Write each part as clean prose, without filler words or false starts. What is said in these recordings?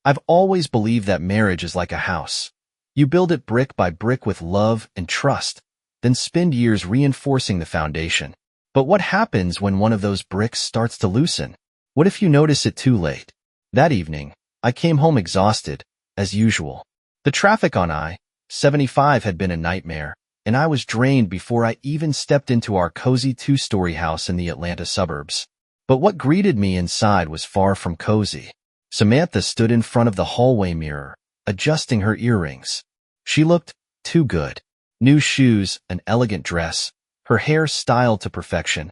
I've always believed that marriage is like a house. You build it brick by brick with love and trust, then spend years reinforcing the foundation. But what happens when one of those bricks starts to loosen? What if you notice it too late? That evening, I came home exhausted, as usual. The traffic on I-75 had been a nightmare, and I was drained before I even stepped into our cozy two-story house in the Atlanta suburbs. But what greeted me inside was far from cozy. Samantha stood in front of the hallway mirror, adjusting her earrings. She looked too good. New shoes, an elegant dress, her hair styled to perfection.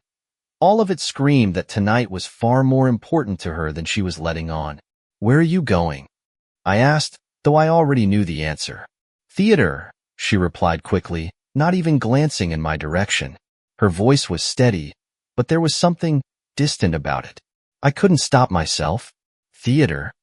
All of it screamed that tonight was far more important to her than she was letting on. "Where are you going?" I asked, though I already knew the answer. "Theater," she replied quickly, not even glancing in my direction. Her voice was steady, but there was something distant about it. I couldn't stop myself. "Theater?"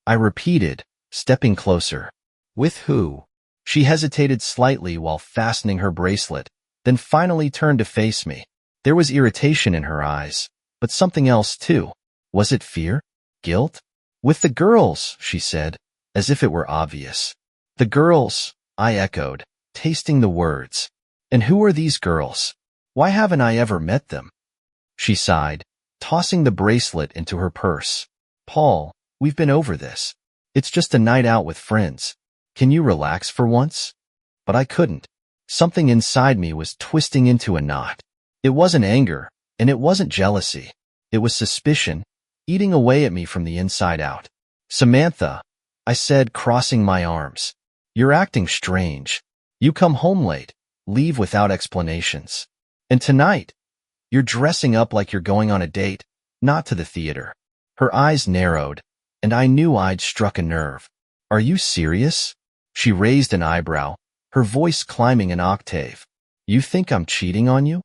I repeated, stepping closer. "With who?" She hesitated slightly while fastening her bracelet, then finally turned to face me. There was irritation in her eyes, but something else too. Was it fear? Guilt? "With the girls," she said, as if it were obvious. "The girls," I echoed, tasting the words. "And who are these girls? Why haven't I ever met them?" She sighed, tossing the bracelet into her purse. "Paul, we've been over this. It's just a night out with friends. Can you relax for once?" But I couldn't. Something inside me was twisting into a knot. It wasn't anger, and it wasn't jealousy. It was suspicion, eating away at me from the inside out. "Samantha," I said, crossing my arms. "You're acting strange. You come home late, leave without explanations. And tonight, you're dressing up like you're going on a date, not to the theater." Her eyes narrowed, and I knew I'd struck a nerve. "Are you serious?" She raised an eyebrow, her voice climbing an octave. "You think I'm cheating on you?"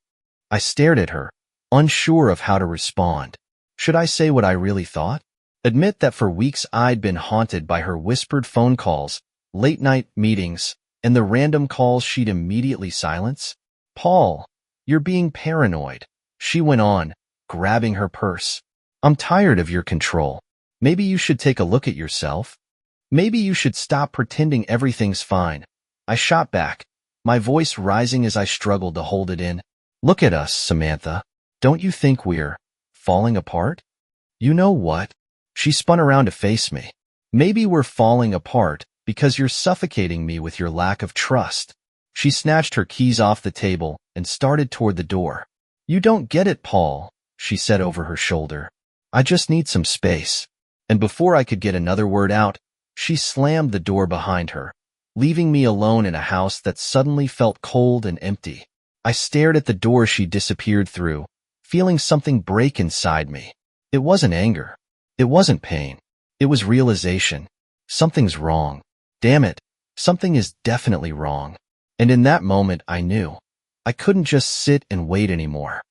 I stared at her, unsure of how to respond. Should I say what I really thought? Admit that for weeks I'd been haunted by her whispered phone calls, late-night meetings, and the random calls she'd immediately silence? "Paul, you're being paranoid," she went on, grabbing her purse. "I'm tired of your control. Maybe you should take a look at yourself. Maybe you should stop pretending everything's fine." I shot back, my voice rising as I struggled to hold it in. "Look at us, Samantha. Don't you think we're falling apart?" "You know what?" She spun around to face me. "Maybe we're falling apart because you're suffocating me with your lack of trust." She snatched her keys off the table and started toward the door. "You don't get it, Paul," she said over her shoulder. "I just need some space." And before I could get another word out, she slammed the door behind her, leaving me alone in a house that suddenly felt cold and empty. I stared at the door she disappeared through, feeling something break inside me. It wasn't anger. It wasn't pain. It was realization. Something's wrong. Damn it, something is definitely wrong. And in that moment I knew. I couldn't just sit and wait anymore.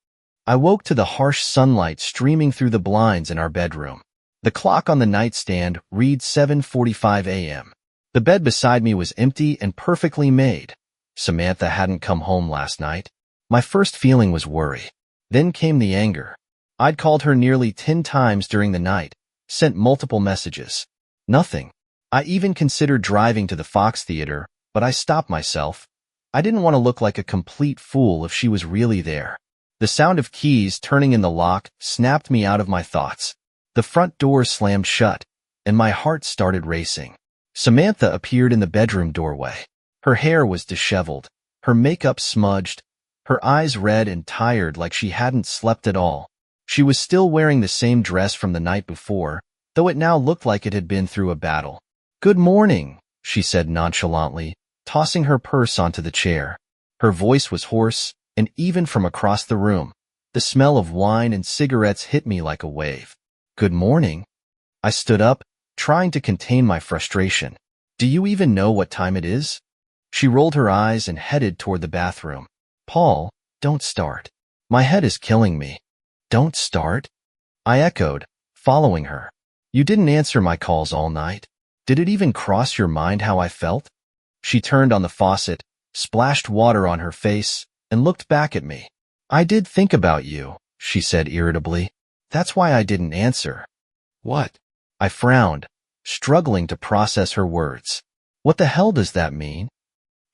I woke to the harsh sunlight streaming through the blinds in our bedroom. The clock on the nightstand read 7:45 a.m. The bed beside me was empty and perfectly made. Samantha hadn't come home last night. My first feeling was worry. Then came the anger. I'd called her nearly 10 times during the night, sent multiple messages. Nothing. I even considered driving to the Fox Theater, but I stopped myself. I didn't want to look like a complete fool if she was really there. The sound of keys turning in the lock snapped me out of my thoughts. The front door slammed shut, and my heart started racing. Samantha appeared in the bedroom doorway. Her hair was disheveled, her makeup smudged, her eyes red and tired like she hadn't slept at all. She was still wearing the same dress from the night before, though it now looked like it had been through a battle. "Good morning," she said nonchalantly, tossing her purse onto the chair. Her voice was hoarse, and even from across the room, the smell of wine and cigarettes hit me like a wave. "Good morning." I stood up, trying to contain my frustration. "Do you even know what time it is?" She rolled her eyes and headed toward the bathroom. "Paul, don't start. My head is killing me." "Don't start?" I echoed, following her. "You didn't answer my calls all night. Did it even cross your mind how I felt?" She turned on the faucet, splashed water on her face, and looked back at me. "I did think about you," she said irritably. "That's why I didn't answer." "What?" I frowned, struggling to process her words. What the hell does that mean?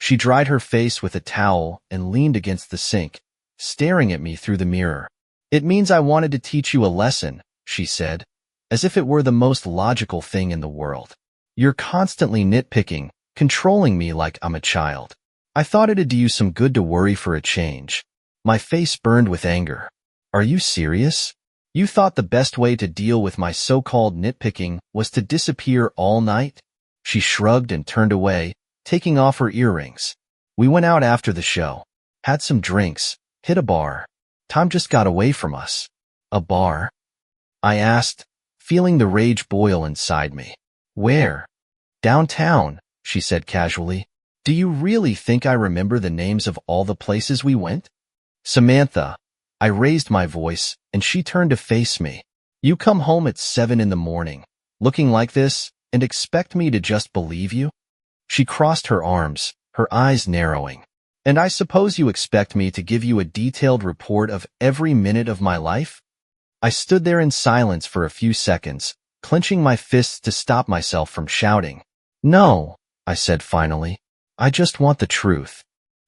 She dried her face with a towel and leaned against the sink, staring at me through the mirror. It means I wanted to teach you a lesson, she said, as if it were the most logical thing in the world. You're constantly nitpicking, controlling me like I'm a child. I thought it'd do you some good to worry for a change. My face burned with anger. Are you serious? You thought the best way to deal with my so-called nitpicking was to disappear all night? She shrugged and turned away, taking off her earrings. We went out after the show, had some drinks, hit a bar. Time just got away from us. A bar? I asked, feeling the rage boil inside me. Where? Downtown, she said casually. Do you really think I remember the names of all the places we went? Samantha. I raised my voice, and she turned to face me. You come home at 7 in the morning, looking like this, and expect me to just believe you? She crossed her arms, her eyes narrowing. And I suppose you expect me to give you a detailed report of every minute of my life? I stood there in silence for a few seconds, clenching my fists to stop myself from shouting. No, I said finally. I just want the truth.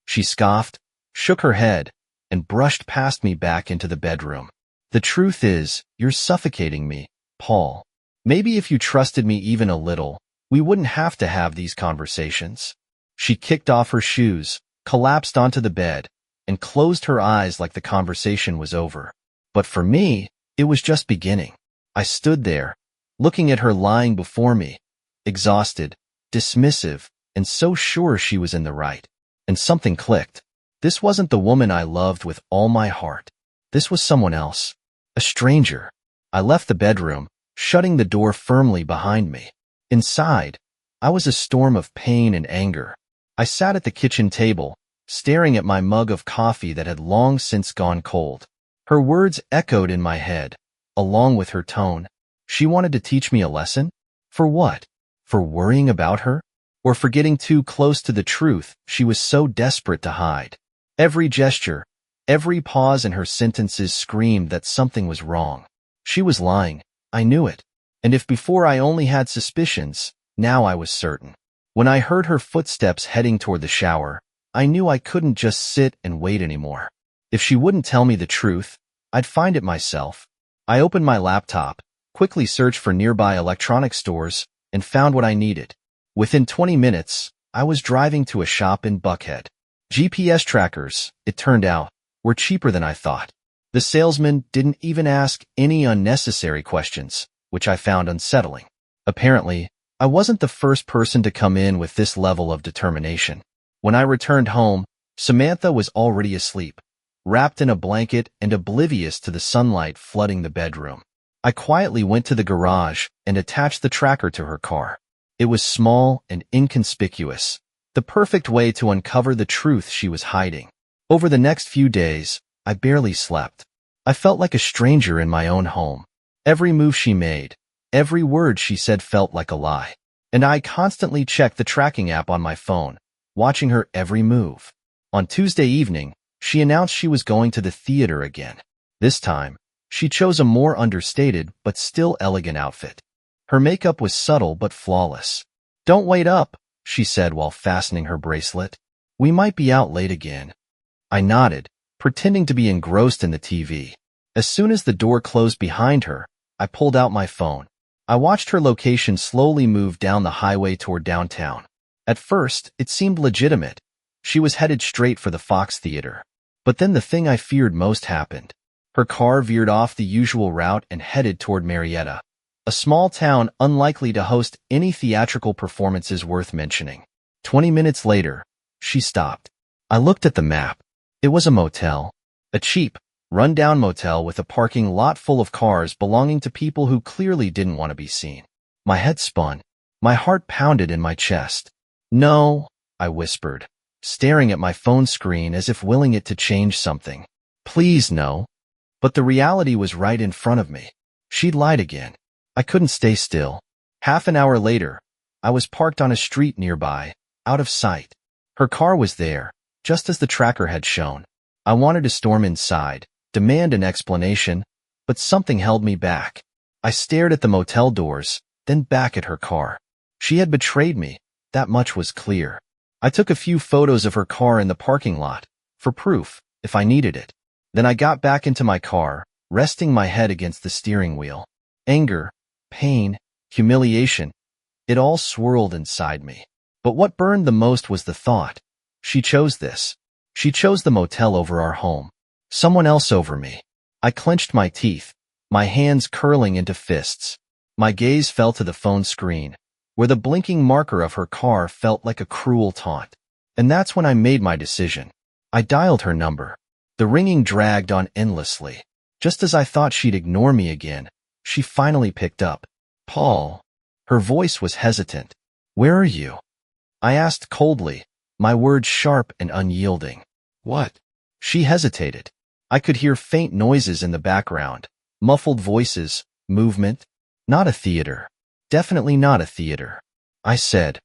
She scoffed, shook her head, and brushed past me back into the bedroom. The truth is, you're suffocating me, Paul. Maybe if you trusted me even a little, we wouldn't have to have these conversations. She kicked off her shoes, collapsed onto the bed, and closed her eyes like the conversation was over. But for me, it was just beginning. I stood there, looking at her lying before me, exhausted, dismissive, and so sure she was in the right. And something clicked. This wasn't the woman I loved with all my heart. This was someone else. A stranger. I left the bedroom, shutting the door firmly behind me. Inside, I was a storm of pain and anger. I sat at the kitchen table, staring at my mug of coffee that had long since gone cold. Her words echoed in my head, along with her tone. She wanted to teach me a lesson? For what? For worrying about her? Or for getting too close to the truth she was so desperate to hide? Every gesture, every pause in her sentences screamed that something was wrong. She was lying. I knew it. And if before I only had suspicions, now I was certain. When I heard her footsteps heading toward the shower, I knew I couldn't just sit and wait anymore. If she wouldn't tell me the truth, I'd find it myself. I opened my laptop, quickly searched for nearby electronics stores, and found what I needed. Within 20 minutes, I was driving to a shop in Buckhead. GPS trackers, it turned out, were cheaper than I thought. The salesman didn't even ask any unnecessary questions, which I found unsettling. Apparently, I wasn't the first person to come in with this level of determination. When I returned home, Samantha was already asleep, wrapped in a blanket and oblivious to the sunlight flooding the bedroom. I quietly went to the garage and attached the tracker to her car. It was small and inconspicuous, the perfect way to uncover the truth she was hiding. Over the next few days, I barely slept. I felt like a stranger in my own home. Every move she made, every word she said felt like a lie. And I constantly checked the tracking app on my phone, watching her every move. On Tuesday evening, she announced she was going to the theater again. This time, she chose a more understated but still elegant outfit. Her makeup was subtle but flawless. Don't wait up, she said while fastening her bracelet. We might be out late again. I nodded, pretending to be engrossed in the TV. As soon as the door closed behind her, I pulled out my phone. I watched her location slowly move down the highway toward downtown. At first, it seemed legitimate. She was headed straight for the Fox Theater. But then the thing I feared most happened. Her car veered off the usual route and headed toward Marietta, a small town unlikely to host any theatrical performances worth mentioning. 20 minutes later, she stopped. I looked at the map. It was a motel. A cheap, run-down motel with a parking lot full of cars belonging to people who clearly didn't want to be seen. My head spun. My heart pounded in my chest. No, I whispered, staring at my phone screen as if willing it to change something. Please no. But the reality was right in front of me. She'd lied again. I couldn't stay still. Half an hour later, I was parked on a street nearby, out of sight. Her car was there, just as the tracker had shown. I wanted to storm inside, demand an explanation, but something held me back. I stared at the motel doors, then back at her car. She had betrayed me, that much was clear. I took a few photos of her car in the parking lot, for proof, if I needed it. Then I got back into my car, resting my head against the steering wheel. Anger, pain, humiliation, it all swirled inside me. But what burned the most was the thought. She chose this. She chose the motel over our home. Someone else over me. I clenched my teeth, my hands curling into fists. My gaze fell to the phone screen, where the blinking marker of her car felt like a cruel taunt. And that's when I made my decision. I dialed her number. The ringing dragged on endlessly. Just as I thought she'd ignore me again, she finally picked up. Paul. Her voice was hesitant. Where are you? I asked coldly, my words sharp and unyielding. What? She hesitated. I could hear faint noises in the background, muffled voices, movement. Not a theater. Definitely not a theater. I said,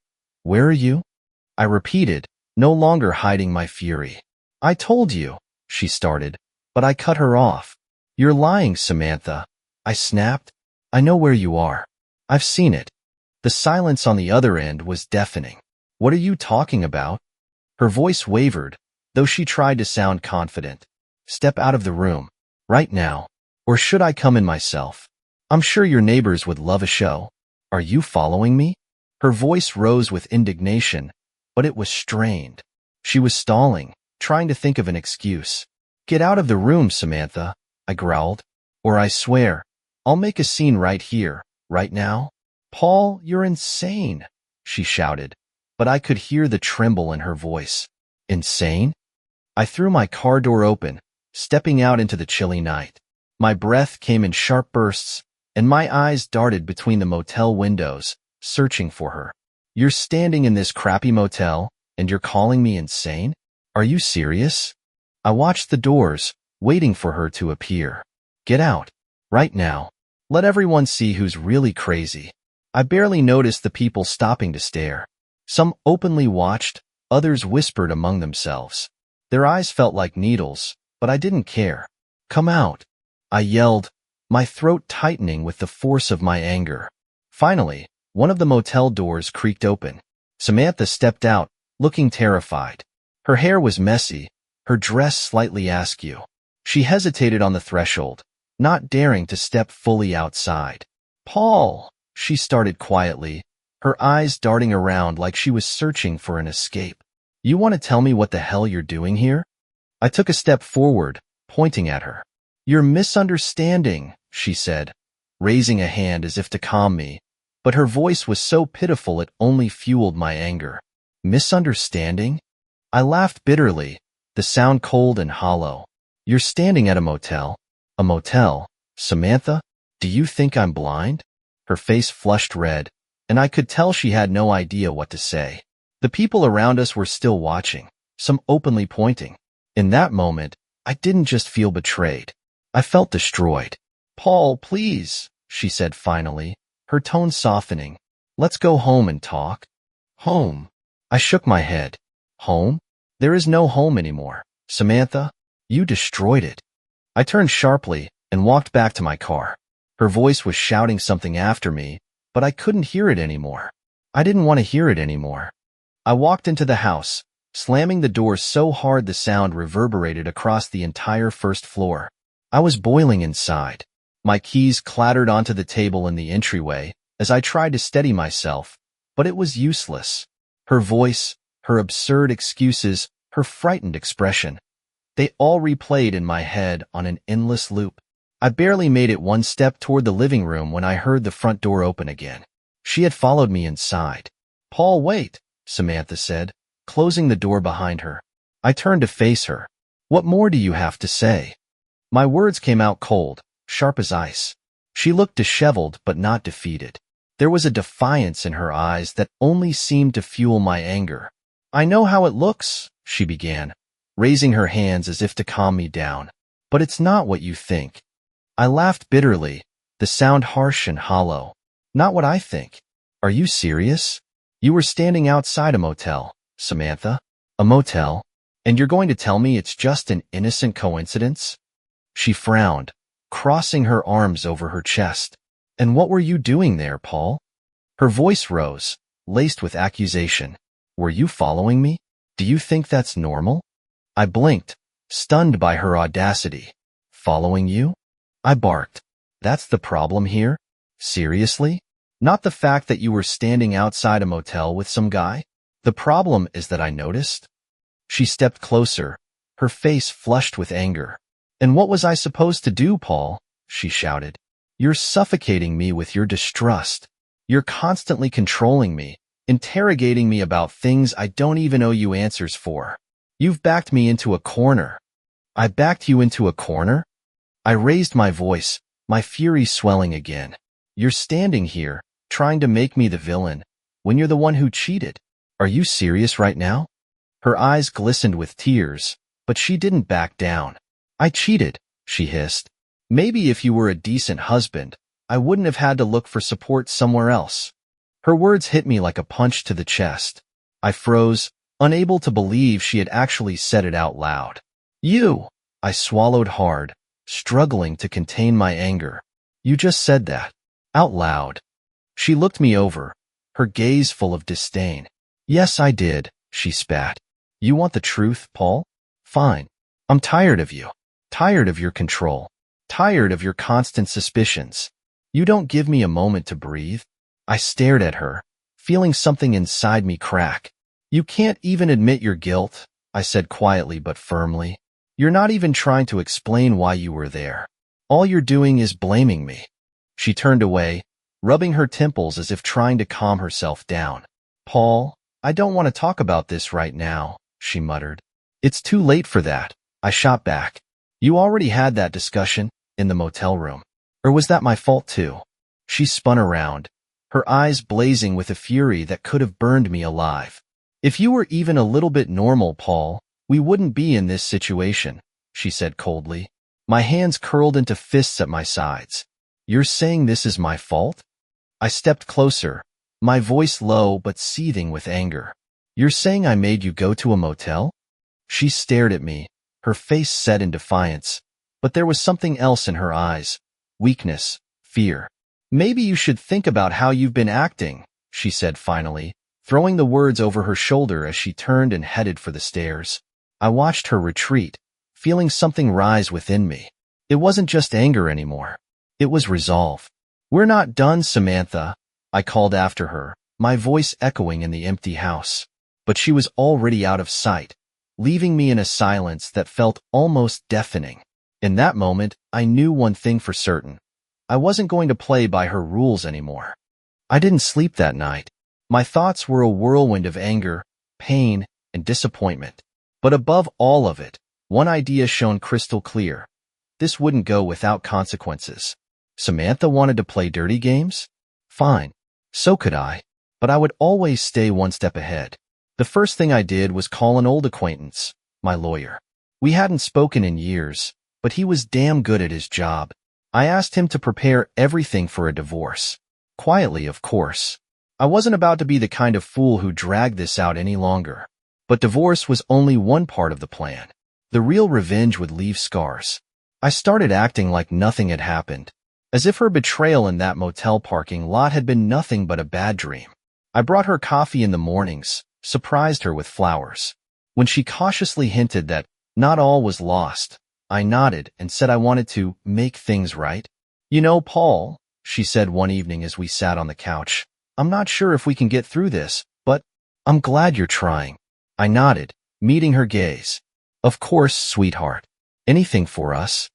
where are you? I repeated, no longer hiding my fury. I told you, she started, but I cut her off. You're lying, Samantha. I snapped. I know where you are. I've seen it. The silence on the other end was deafening. What are you talking about? Her voice wavered, though she tried to sound confident. Step out of the room. Right now. Or should I come in myself? I'm sure your neighbors would love a show. Are you following me? Her voice rose with indignation, but it was strained. She was stalling, trying to think of an excuse. Get out of the room, Samantha, I growled. Or I swear, I'll make a scene right here, right now. Paul, you're insane, she shouted, but I could hear the tremble in her voice. Insane? I threw my car door open, stepping out into the chilly night. My breath came in sharp bursts, and my eyes darted between the motel windows, searching for her. You're standing in this crappy motel, and you're calling me insane? Are you serious? I watched the doors, waiting for her to appear. Get out. Right now. Let everyone see who's really crazy. I barely noticed the people stopping to stare. Some openly watched, others whispered among themselves. Their eyes felt like needles, but I didn't care. Come out. I yelled, my throat tightening with the force of my anger. Finally, one of the motel doors creaked open. Samantha stepped out, looking terrified. Her hair was messy, her dress slightly askew. She hesitated on the threshold, not daring to step fully outside. Paul, she started quietly, her eyes darting around like she was searching for an escape. You want to tell me what the hell you're doing here? I took a step forward, pointing at her. You're misunderstanding, she said, raising a hand as if to calm me, but her voice was so pitiful it only fueled my anger. Misunderstanding? I laughed bitterly, the sound cold and hollow. You're standing at a motel. A motel? Samantha? Do you think I'm blind? Her face flushed red, and I could tell she had no idea what to say. The people around us were still watching, some openly pointing. In that moment, I didn't just feel betrayed. I felt destroyed. Paul, please, she said finally, her tone softening. Let's go home and talk. Home? I shook my head. Home? There is no home anymore. Samantha, you destroyed it. I turned sharply and walked back to my car. Her voice was shouting something after me, but I couldn't hear it anymore. I didn't want to hear it anymore. I walked into the house, slamming the door so hard the sound reverberated across the entire first floor. I was boiling inside. My keys clattered onto the table in the entryway as I tried to steady myself, but it was useless. Her voice, her absurd excuses, her frightened expression. They all replayed in my head on an endless loop. I barely made it one step toward the living room when I heard the front door open again. She had followed me inside. Paul, wait, Samantha said, closing the door behind her. I turned to face her. What more do you have to say? My words came out cold, sharp as ice. She looked disheveled but not defeated. There was a defiance in her eyes that only seemed to fuel my anger. I know how it looks, she began, raising her hands as if to calm me down. But it's not what you think. I laughed bitterly, the sound harsh and hollow. Not what I think. Are you serious? You were standing outside a motel, Samantha. A motel? And you're going to tell me it's just an innocent coincidence? She frowned, crossing her arms over her chest. And what were you doing there, Paul? Her voice rose, laced with accusation. Were you following me? Do you think that's normal? I blinked, stunned by her audacity. Following you? I barked. That's the problem here? Seriously? Not the fact that you were standing outside a motel with some guy? The problem is that I noticed? She stepped closer, her face flushed with anger. And what was I supposed to do, Paul? She shouted. You're suffocating me with your distrust. You're constantly controlling me, interrogating me about things I don't even owe you answers for. You've backed me into a corner. I backed you into a corner? I raised my voice, my fury swelling again. You're standing here, trying to make me the villain, when you're the one who cheated. Are you serious right now? Her eyes glistened with tears, but she didn't back down. I cheated, she hissed. Maybe if you were a decent husband, I wouldn't have had to look for support somewhere else. Her words hit me like a punch to the chest. I froze, unable to believe she had actually said it out loud. You! I swallowed hard, struggling to contain my anger. You just said that. Out loud. She looked me over, her gaze full of disdain. Yes, I did, she spat. You want the truth, Paul? Fine. I'm tired of you. Tired of your control. Tired of your constant suspicions. You don't give me a moment to breathe. I stared at her, feeling something inside me crack. You can't even admit your guilt, I said quietly but firmly. You're not even trying to explain why you were there. All you're doing is blaming me. She turned away, rubbing her temples as if trying to calm herself down. Paul, I don't want to talk about this right now, she muttered. It's too late for that, I shot back. You already had that discussion in the motel room. Or was that my fault too? She spun around, her eyes blazing with a fury that could have burned me alive. If you were even a little bit normal, Paul, we wouldn't be in this situation, she said coldly. My hands curled into fists at my sides. You're saying this is my fault? I stepped closer, my voice low but seething with anger. You're saying I made you go to a motel? She stared at me, her face set in defiance, but there was something else in her eyes. Weakness, fear. Maybe you should think about how you've been acting, she said finally, throwing the words over her shoulder as she turned and headed for the stairs. I watched her retreat, feeling something rise within me. It wasn't just anger anymore. It was resolve. We're not done, Samantha, I called after her, my voice echoing in the empty house. But she was already out of sight, leaving me in a silence that felt almost deafening. In that moment, I knew one thing for certain. I wasn't going to play by her rules anymore. I didn't sleep that night. My thoughts were a whirlwind of anger, pain, and disappointment. But above all of it, one idea shone crystal clear. This wouldn't go without consequences. Samantha wanted to play dirty games? Fine. So could I. But I would always stay one step ahead. The first thing I did was call an old acquaintance, my lawyer. We hadn't spoken in years, but he was damn good at his job. I asked him to prepare everything for a divorce. Quietly, of course. I wasn't about to be the kind of fool who dragged this out any longer. But divorce was only one part of the plan. The real revenge would leave scars. I started acting like nothing had happened, as if her betrayal in that motel parking lot had been nothing but a bad dream. I brought her coffee in the mornings, surprised her with flowers. When she cautiously hinted that not all was lost, I nodded and said I wanted to make things right. You know, Paul, she said one evening as we sat on the couch, I'm not sure if we can get through this, but I'm glad you're trying. I nodded, meeting her gaze. Of course, sweetheart. Anything for us.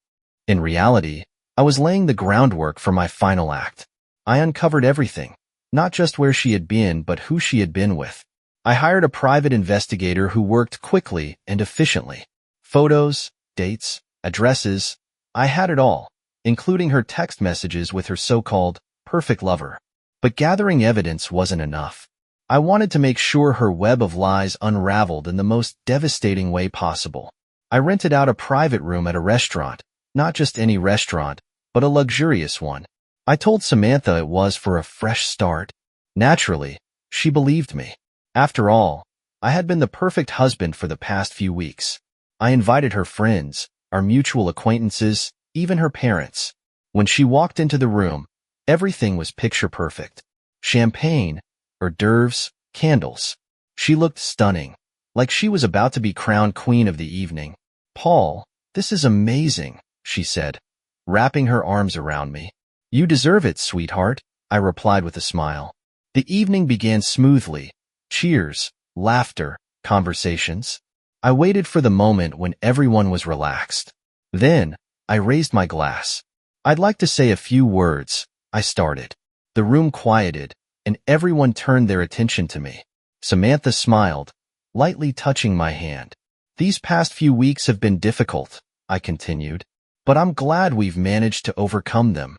In reality, I was laying the groundwork for my final act. I uncovered everything, not just where she had been, but who she had been with. I hired a private investigator who worked quickly and efficiently. Photos, dates, addresses, I had it all, including her text messages with her so-called perfect lover. But gathering evidence wasn't enough. I wanted to make sure her web of lies unraveled in the most devastating way possible. I rented out a private room at a restaurant, not just any restaurant, but a luxurious one. I told Samantha it was for a fresh start. Naturally, she believed me. After all, I had been the perfect husband for the past few weeks. I invited her friends, our mutual acquaintances, even her parents. When she walked into the room, everything was picture perfect. Champagne, hors d'oeuvres, candles. She looked stunning, like she was about to be crowned queen of the evening. "Paul, this is amazing," she said, wrapping her arms around me. "You deserve it, sweetheart," I replied with a smile. The evening began smoothly. Cheers, laughter, conversations. I waited for the moment when everyone was relaxed. Then, I raised my glass. "I'd like to say a few words," I started. The room quieted, and everyone turned their attention to me. Samantha smiled, lightly touching my hand. "These past few weeks have been difficult," I continued, "but I'm glad we've managed to overcome them."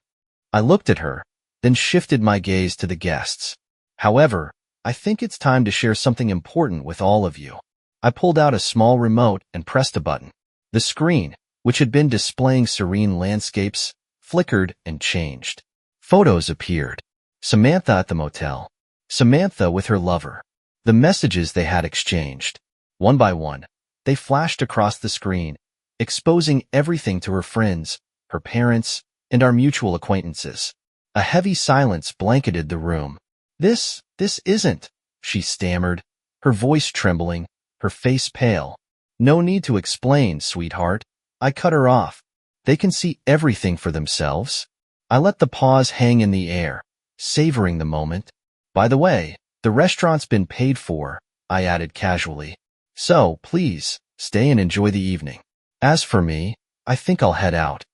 I looked at her, then shifted my gaze to the guests. "However, I think it's time to share something important with all of you." I pulled out a small remote and pressed a button. The screen, which had been displaying serene landscapes, flickered and changed. Photos appeared. Samantha at the motel. Samantha with her lover. The messages they had exchanged. One by one, they flashed across the screen, exposing everything to her friends, her parents, and our mutual acquaintances. A heavy silence blanketed the room. This isn't," she stammered, her voice trembling, her face pale. "No need to explain, sweetheart," I cut her off. "They can see everything for themselves." I let the pause hang in the air, savoring the moment. "By the way, the restaurant's been paid for," I added casually. "So, please, stay and enjoy the evening. As for me, I think I'll head out."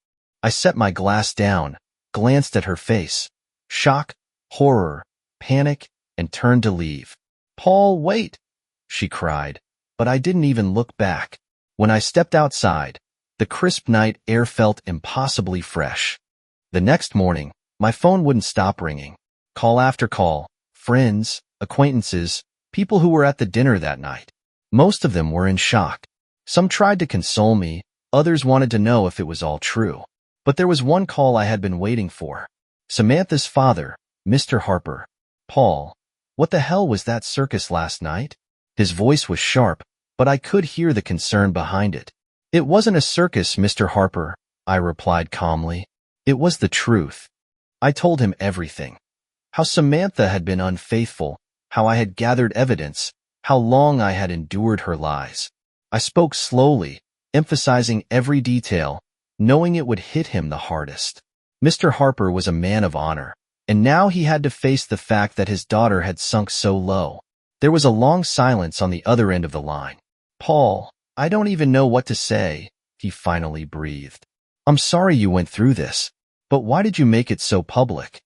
I set my glass down, glanced at her face. Shock, horror, panic, and turned to leave. "Paul, wait!" she cried, but I didn't even look back. When I stepped outside, the crisp night air felt impossibly fresh. The next morning, my phone wouldn't stop ringing. Call after call, friends, acquaintances, people who were at the dinner that night. Most of them were in shock. Some tried to console me, others wanted to know if it was all true. But there was one call I had been waiting for. Samantha's father, Mr. Harper. "Paul, what the hell was that circus last night?" His voice was sharp, but I could hear the concern behind it. "It wasn't a circus, Mr. Harper," I replied calmly. "It was the truth." I told him everything. How Samantha had been unfaithful, how I had gathered evidence, how long I had endured her lies. I spoke slowly, emphasizing every detail, knowing it would hit him the hardest. Mr. Harper was a man of honor, and now he had to face the fact that his daughter had sunk so low. There was a long silence on the other end of the line. "Paul, I don't even know what to say," he finally breathed. "I'm sorry you went through this, but why did you make it so public?"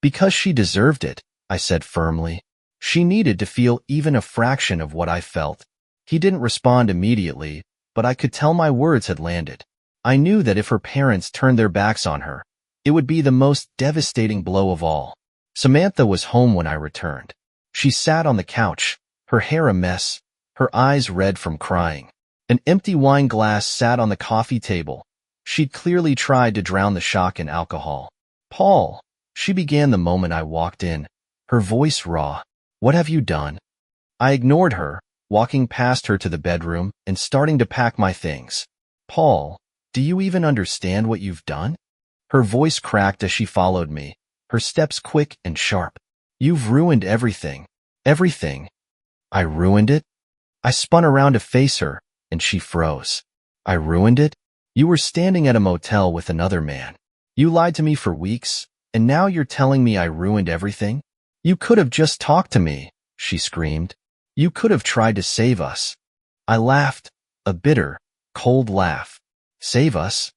"Because she deserved it," I said firmly. "She needed to feel even a fraction of what I felt." He didn't respond immediately, but I could tell my words had landed. I knew that if her parents turned their backs on her, it would be the most devastating blow of all. Samantha was home when I returned. She sat on the couch, her hair a mess, her eyes red from crying. An empty wine glass sat on the coffee table. She'd clearly tried to drown the shock in alcohol. "Paul," she began the moment I walked in, her voice raw. "What have you done?" I ignored her, walking past her to the bedroom and starting to pack my things. "Paul, do you even understand what you've done?" Her voice cracked as she followed me, her steps quick and sharp. "You've ruined everything. Everything." "I ruined it?" I spun around to face her, and she froze. "I ruined it? You were standing at a motel with another man. You lied to me for weeks, and now you're telling me I ruined everything? You could have just talked to me," she screamed. "You could have tried to save us." I laughed, a bitter, cold laugh. "Save us?"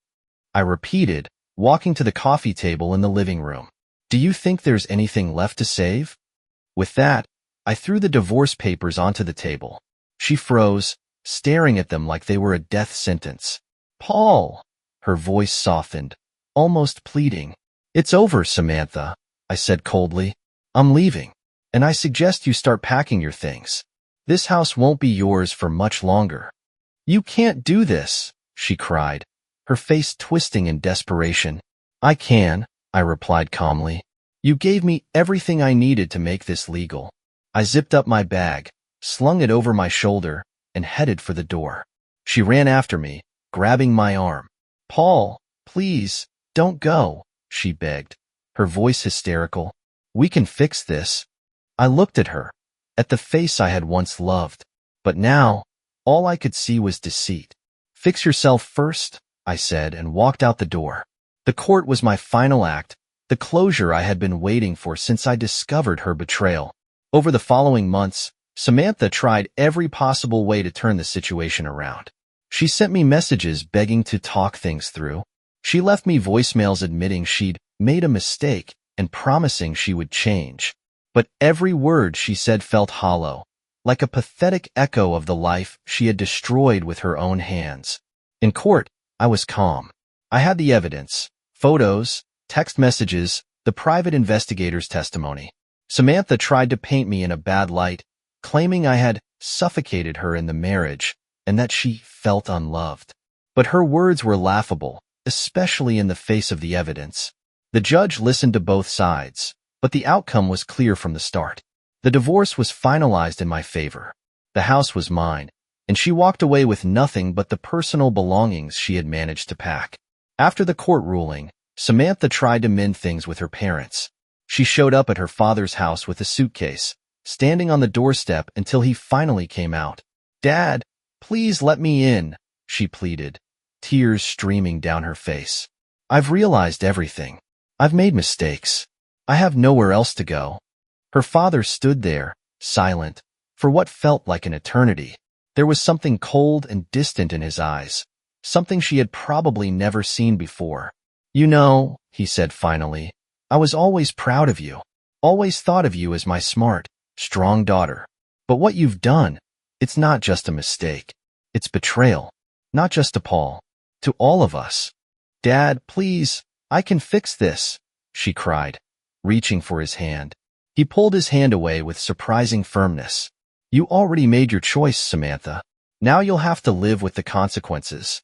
I repeated, walking to the coffee table in the living room. "Do you think there's anything left to save?" With that, I threw the divorce papers onto the table. She froze, staring at them like they were a death sentence. "Paul!" Her voice softened, almost pleading. "It's over, Samantha," I said coldly. "I'm leaving, and I suggest you start packing your things. This house won't be yours for much longer." "You can't do this," she cried, her face twisting in desperation. "I can," I replied calmly. "You gave me everything I needed to make this legal." I zipped up my bag, slung it over my shoulder, and headed for the door. She ran after me, grabbing my arm. "Paul, please, don't go," she begged, her voice hysterical. We can fix this. I looked at her, at the face I had once loved. But now, all I could see was deceit. Fix yourself first, I said, and walked out the door. The court was my final act, the closure I had been waiting for since I discovered her betrayal. Over the following months, Samantha tried every possible way to turn the situation around. She sent me messages begging to talk things through. She left me voicemails admitting she'd made a mistake and promising she would change. But every word she said felt hollow, like a pathetic echo of the life she had destroyed with her own hands. In court, I was calm. I had the evidence, photos, text messages, the private investigator's testimony. Samantha tried to paint me in a bad light, claiming I had suffocated her in the marriage and that she felt unloved. But her words were laughable, especially in the face of the evidence. The judge listened to both sides, but the outcome was clear from the start. The divorce was finalized in my favor. The house was mine, and she walked away with nothing but the personal belongings she had managed to pack. After the court ruling, Samantha tried to mend things with her parents. She showed up at her father's house with a suitcase, standing on the doorstep until he finally came out. "Dad, please let me in," she pleaded, tears streaming down her face. "I've realized everything. I've made mistakes. I have nowhere else to go." Her father stood there, silent, for what felt like an eternity. There was something cold and distant in his eyes, something she had probably never seen before. "You know," he said finally, "I was always proud of you, always thought of you as my smart, strong daughter. But what you've done, it's not just a mistake. It's betrayal, not just to Paul, to all of us." "Dad, please, I can fix this," she cried, reaching for his hand. He pulled his hand away with surprising firmness. "You already made your choice, Samantha. Now you'll have to live with the consequences."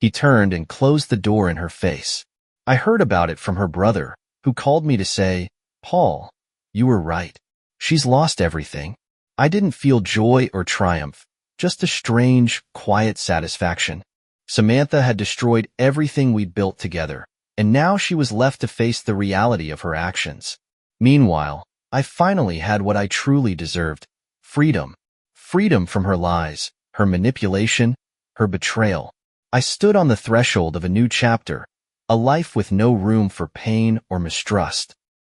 He turned and closed the door in her face. I heard about it from her brother, who called me to say, "Paul, you were right. She's lost everything." I didn't feel joy or triumph, just a strange, quiet satisfaction. Samantha had destroyed everything we'd built together, and now she was left to face the reality of her actions. Meanwhile, I finally had what I truly deserved: freedom. Freedom from her lies, her manipulation, her betrayal. I stood on the threshold of a new chapter, a life with no room for pain or mistrust.